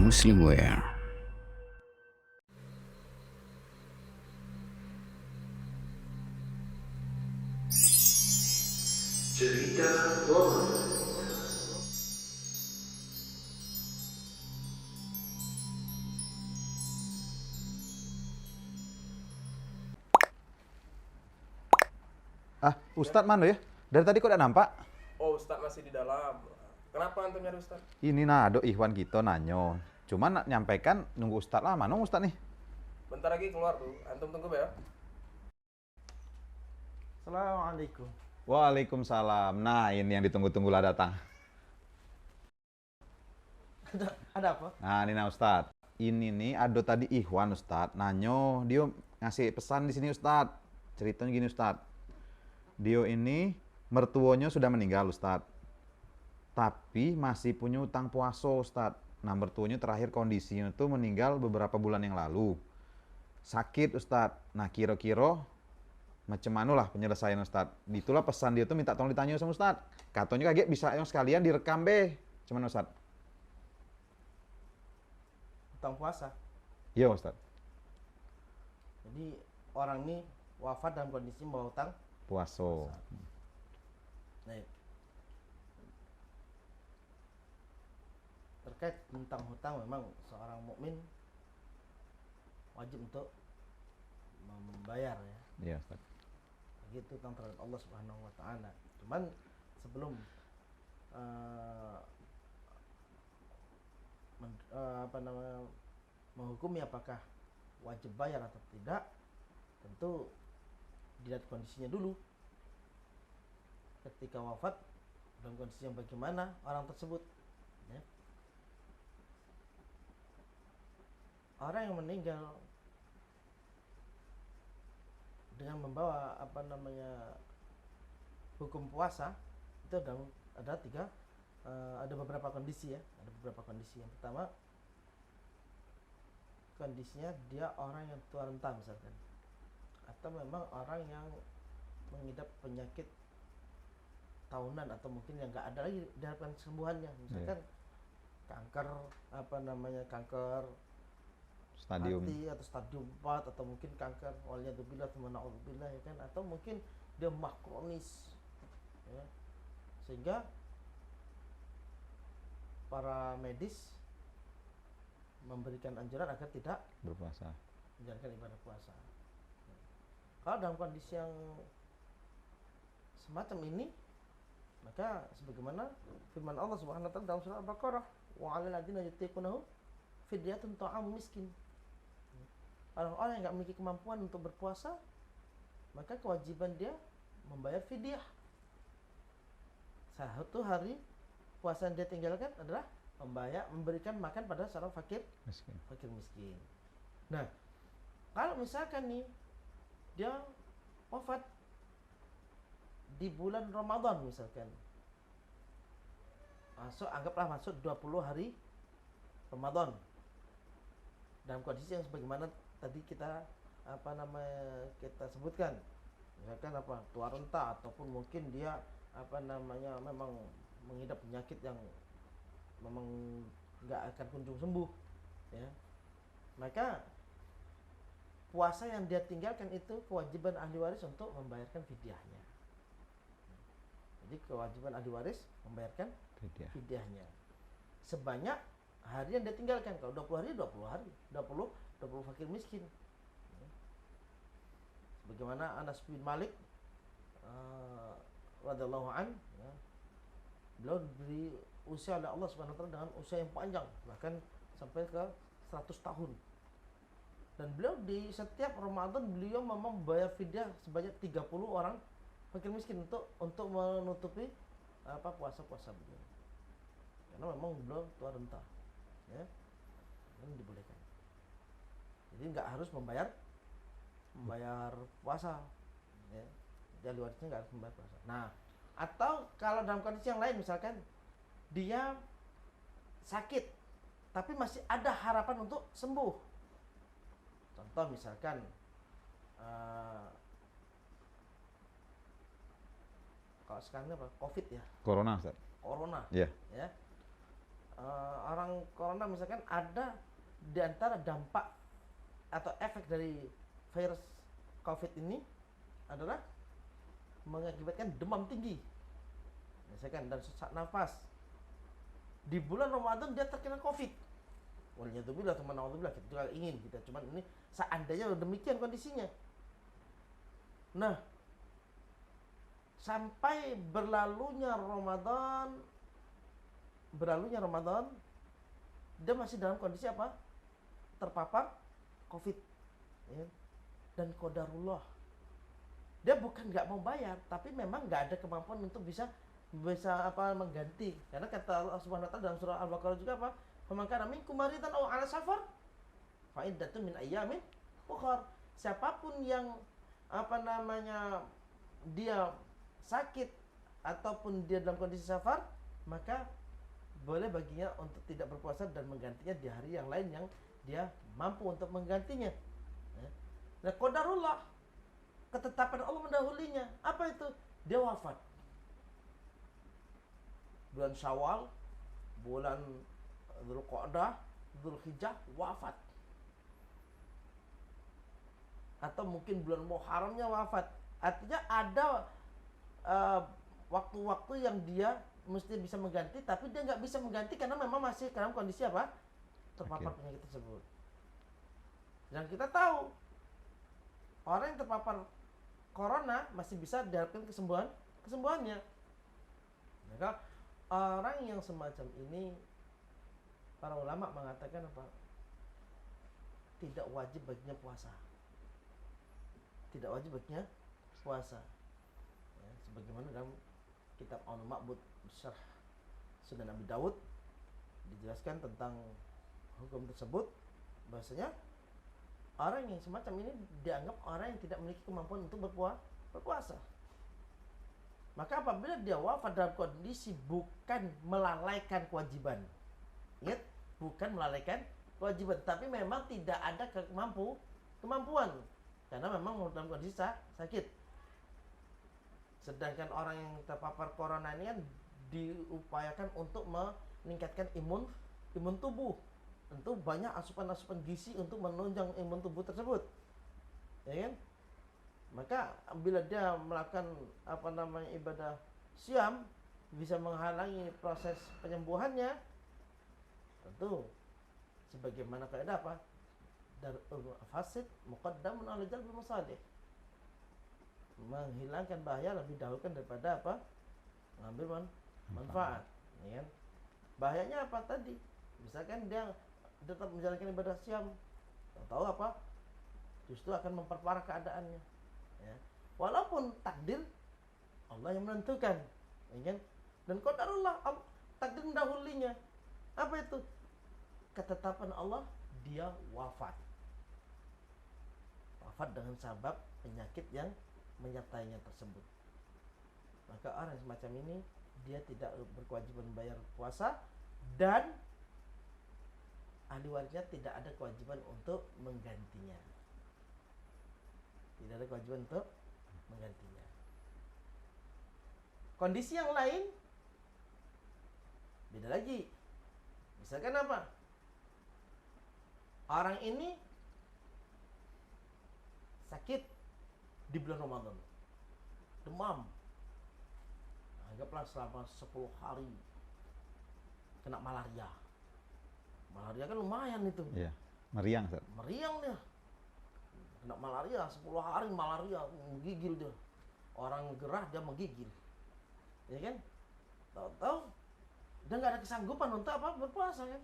Muslimwear. Cerita Momen. Ustadz mana ya? Dari tadi kok udah nampak? Oh, Ustadz masih di dalam. Kenapa antum nyari Ustadz? Ini nado Ikhwan kita nanyo. Cuman nak nyampaikan nunggu Ustadz lama nunggu Ustadz nih. Bentar lagi keluar tuh. Antum tunggu ya. Assalamualaikum. Waalaikumsalam. Nah ini yang ditunggu-tunggu lah datang. Ada apa? Nah ini nah Ustadz. Ini nih Ado tadi Ikhwan Ustadz. Nanyo dia ngasih pesan di sini Ustadz. Ceritanya gini Ustadz. Dia ini mertuanya sudah meninggal Ustadz. Tapi masih punya utang puasa Ustadz. Nah mertuanya terakhir kondisinya itu meninggal beberapa bulan yang lalu. Sakit Ustadz. Nah kira-kira macam mana lah penyelesaian Ustadz. Itulah pesan dia tuh minta tolong ditanya sama Ustadz. Katanya kaget bisa yang sekalian direkam be. Cuman Ustadz. Utang puasa. Iya Ustadz. Jadi orang ini wafat dalam kondisi membawa utang. Puasa. Baik. Terkait tentang hutang, memang seorang mukmin wajib untuk membayar ya. Iya Ustadz. Begitu utang terhadap Allah Subhanahu wa taala. Cuman sebelum menghukumi apakah wajib bayar atau tidak, tentu dilihat kondisinya dulu. Ketika wafat dalam kondisi yang bagaimana orang tersebut ya. Orang yang meninggal dengan membawa hukum puasa itu ada beberapa kondisi ya. Ada beberapa kondisi. Yang pertama, kondisinya dia orang yang tua renta misalkan, atau memang orang yang mengidap penyakit tahunan atau mungkin yang nggak ada lagi diharapkan kesembuhannya, misalkan kanker kanker Stadium. hati atau stadium 4, atau mungkin kanker waliyadzubillah na'udzubillah ya kan, atau mungkin dia mah kronis ya. Sehingga para medis memberikan anjuran agar tidak Berpuasa. menjalankan ibadah puasa. Kalau dalam kondisi yang semacam ini, maka sebagaimana firman Allah Subhanahu wa taala dalam surah Al-Baqarah, wa 'alal ladzina yutiqunahu fidyatun ta'am miskin. Orang-orang yang enggak memiliki kemampuan untuk berpuasa, maka kewajiban dia membayar fidyah. Satu hari puasa yang dia tinggalkan adalah memberikan makan pada seorang fakir miskin. Nah, kalau misalkan nih dia wafat di bulan Ramadan misalkan, anggaplah masuk 20 hari Ramadan dalam kondisi yang sebagaimana tadi kita kita sebutkan, misalkan tua renta, ataupun mungkin dia memang mengidap penyakit yang memang nggak akan kunjung sembuh ya, maka puasa yang dia tinggalkan itu kewajiban ahli waris untuk membayarkan fidyahnya. Jadi kewajiban ahli waris membayarkan fidyahnya sebanyak hari yang dia tinggalkan. Kalau 20 hari, 20 fakir miskin. Bagaimana Anas bin Malik radhiyallahu an ya, beliau diberi usia oleh Allah Subhanahu wa taala dengan usia yang panjang, bahkan sampai ke 100 tahun. Dan beliau di setiap Ramadan beliau memang membayar fidyah sebanyak 30 orang fakir miskin untuk menutupi puasa-puasa beliau. Karena memang beliau tua renta. Ya. Ini dibolehkan. Jadi nggak harus membayar puasa. Ya. Jadi warisnya nggak harus membayar puasa. Nah, atau kalau dalam kondisi yang lain, misalkan dia sakit tapi masih ada harapan untuk sembuh. Contoh misalkan kalau sekarang ini Covid ya. Corona Ustaz. Corona. Iya. Ya. orang corona misalkan ada di antara dampak atau efek dari virus COVID ini adalah mengakibatkan demam tinggi, misalkan, dan sesak nafas. Di bulan Ramadan dia terkena COVID. Waliyadzubillah, teman-teman, kita juga ingin kita, cuman ini seandainya demikian kondisinya. Nah, sampai berlalunya Ramadan, dia masih dalam kondisi apa? Terpapar COVID. Ya. Dan qadarullah, dia bukan nggak mau bayar, tapi memang nggak ada kemampuan untuk bisa mengganti. Karena kata Allah Subhanahu wa taala dalam surah Al-Baqarah juga apa? Faman kana minkum maridan aw 'ala safar fa iddatun min ayyamin ukhra. Siapapun yang dia sakit ataupun dia dalam kondisi safar, maka boleh baginya untuk tidak berpuasa dan menggantinya di hari yang lain yang dia mampu untuk menggantinya. Nah, qadarullah, ketetapan Allah mendahulunya. Apa itu? Dia wafat. Bulan Syawal, bulan Dzulqa'dah, Dzulhijjah, wafat. Atau mungkin bulan Muharramnya wafat. Artinya ada waktu-waktu yang dia mesti bisa mengganti, tapi dia nggak bisa mengganti karena memang masih dalam kondisi apa? Terpapar penyakit tersebut. Dan kita tahu orang yang terpapar corona masih bisa diharapkan kesembuhannya. Maka orang yang semacam ini, para ulama mengatakan apa? Tidak wajib baginya puasa. Tidak wajib baginya puasa. Ya, sebagaimana dalam kitab Al-Ma'bud Syarh Sunan Abi Dawud dijelaskan tentang hukum tersebut, bahasanya orang yang semacam ini dianggap orang yang tidak memiliki kemampuan untuk berpuasa. Maka apabila dia wafat dalam kondisi bukan melalaikan kewajiban, ingat, bukan melalaikan kewajiban, tapi memang tidak ada kemampuan, karena memang dalam kondisi sakit. Sedangkan orang yang terpapar corona ini kan diupayakan untuk meningkatkan imun tubuh. Tentu banyak asupan-asupan gizi untuk menunjang imun tubuh tersebut, ya kan? Maka bila dia melakukan ibadah siam, bisa menghalangi proses penyembuhannya. Tentu sebagaimana kaidah apa? Darul fasid muqaddamun 'ala jalbil masalih. Menghilangkan bahaya lebih dahulukan daripada apa? Mengambil manfaat, ya kan? Bahayanya apa tadi? Misalkan dia tetap menjalankan ibadah siam, tahu apa? Justru akan memperparah keadaannya. Ya. Walaupun takdir Allah yang menentukan, ya kan? Dan qadarullah, takdir mendahulinya. Apa itu? Ketetapan Allah, dia wafat. Wafat dengan sebab penyakit yang menyertainya tersebut. Maka orang semacam ini dia tidak berkewajiban bayar puasa, dan ahli warisnya tidak ada kewajiban untuk menggantinya. Tidak ada kewajiban untuk menggantinya. Kondisi yang lain beda lagi. Misalkan apa? Orang ini sakit di bulan Ramadan, demam, anggaplah selama 10 hari, kena malaria. Malaria kan lumayan itu. Iya, meriang, Ustaz. Meriang dia. Kena malaria 10 hari, malaria menggigil dia. Orang gerah dia menggigil. Ya kan? Tahu-tahu dia nggak ada kesanggupan untuk apa? Berpuasa kan?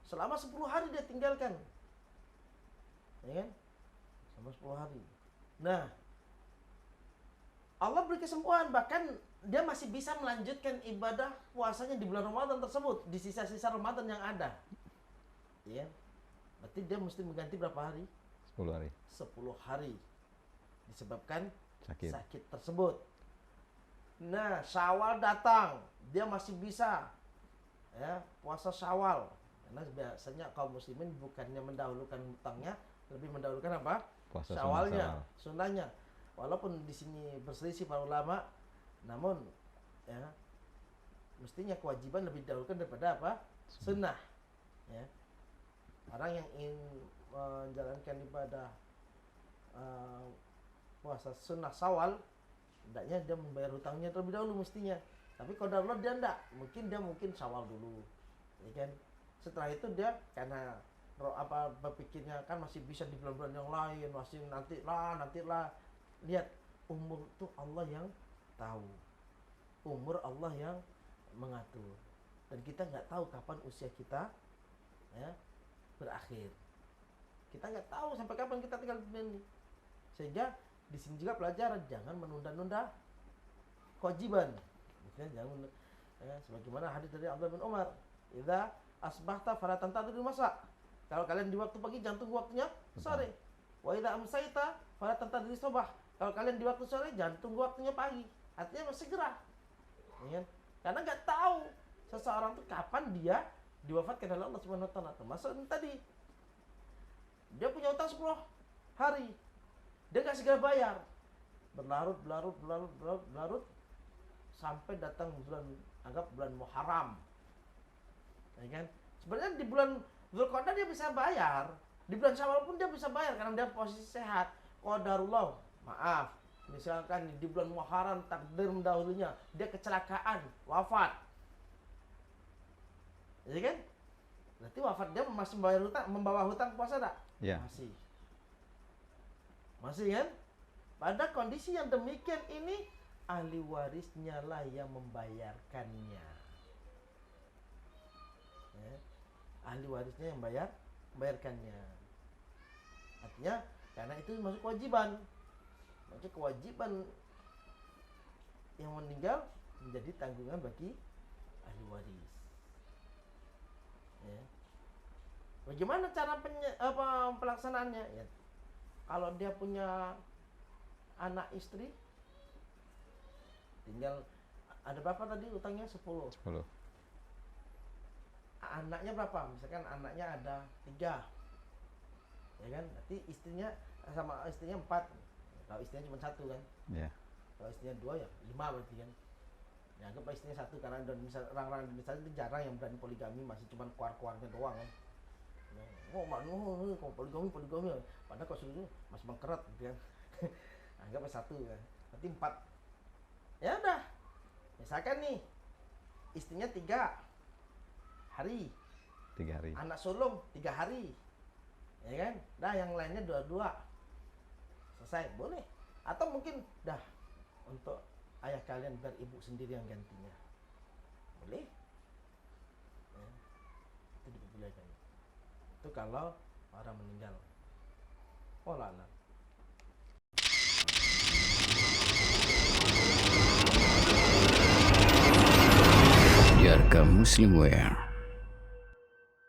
Selama 10 hari dia tinggalkan. Ya kan? Selama 10 hari. Nah, Allah beri kesembuhan, bahkan dia masih bisa melanjutkan ibadah puasanya di bulan Ramadan tersebut, di sisa-sisa Ramadan yang ada. Ya. Berarti dia mesti mengganti berapa hari? 10 hari. 10 hari. Disebabkan Sakit. tersebut. Nah, Syawal datang, dia masih bisa ya, puasa Syawal. Karena biasanya kaum muslimin bukannya mendahulukan hutangnya, lebih mendahulukan apa? Puasa Syawalnya, sunnahnya. Walaupun di sini berselisih para ulama, namun ya mestinya kewajiban lebih dahulukan daripada apa? sunnah. Ya. Orang yang ingin menjalankan ibadah puasa sunnah Syawal, hendaknya dia membayar hutangnya terlebih dahulu mestinya. Tapi qadarullah dia enggak, mungkin Syawal dulu, ya kan? Setelah itu dia karena berpikirnya kan masih bisa di bulan-bulan yang lain, masih nantilah. Lihat, umur itu Allah yang tahu, umur Allah yang mengatur, dan kita nggak tahu kapan usia kita ya berakhir. Kita nggak tahu sampai kapan kita tinggal di dunia ini. Sehingga di sini juga pelajaran jangan menunda-nunda kewajiban. Jangan sebagaimana hadis dari Abdullah bin Umar, "Idza asbahta fala tantadhir masa." Kalau kalian di waktu pagi jangan tunggu waktunya sore. Wa idza amsayta fala tantadhir sabah. Kalau kalian di waktu sore jangan tunggu waktunya pagi. Artinya segera. Ya kan? Karena nggak tahu seseorang itu kapan dia diwafatkan oleh Allah Subhanahu wa taala. Termasuk tadi dia punya utang 10 hari. Dia nggak segera bayar. Berlarut sampai datang bulan Muharram. Ya kan? Sebenarnya di bulan Dzulqa'dah dia bisa bayar. Di bulan Syawal pun dia bisa bayar karena dia posisi sehat. Qadarullah, maaf. Misalkan di bulan Muharram takdir mendahulunya, dia kecelakaan, wafat. Ya kan? Berarti wafat dia masih membawa hutang puasa tak? Ya. Masih kan? Pada kondisi yang demikian ini ahli warisnya lah yang membayarkannya. Ya. Ahli warisnya yang membayarkannya. Artinya karena itu masuk kewajiban. Maka kewajiban yang meninggal menjadi tanggungan bagi ahli waris. Ya. Bagaimana cara pelaksanaannya? Ya. Kalau dia punya anak istri, tinggal ada berapa tadi utangnya? 10. Anaknya berapa? Misalkan anaknya ada 3, ya kan? Berarti istrinya sama istrinya 4. Kalau istrinya cuma 1 kan? Ya. Kalau istrinya 2 ya 5 berarti kan? Ya anggap istrinya 1 karena orang-orang Indonesia itu jarang yang berani poligami, masih cuma keluar-keluarnya doang kan? Kok poligami. Padahal kalau sudah masih mengkeret gitu kan? Anggap 1 kan? Berarti 4. Ya udah, misalkan nih istrinya 3 hari, anak sulung 3 hari, ya kan? Dah yang lainnya 2 selesai, boleh. Atau mungkin dah untuk ayah kalian biar ibu sendiri yang gantinya, boleh. Ya, itu diperbolehkan. Itu kalau orang meninggal. Wallah alam. Biarkan Muslim Wear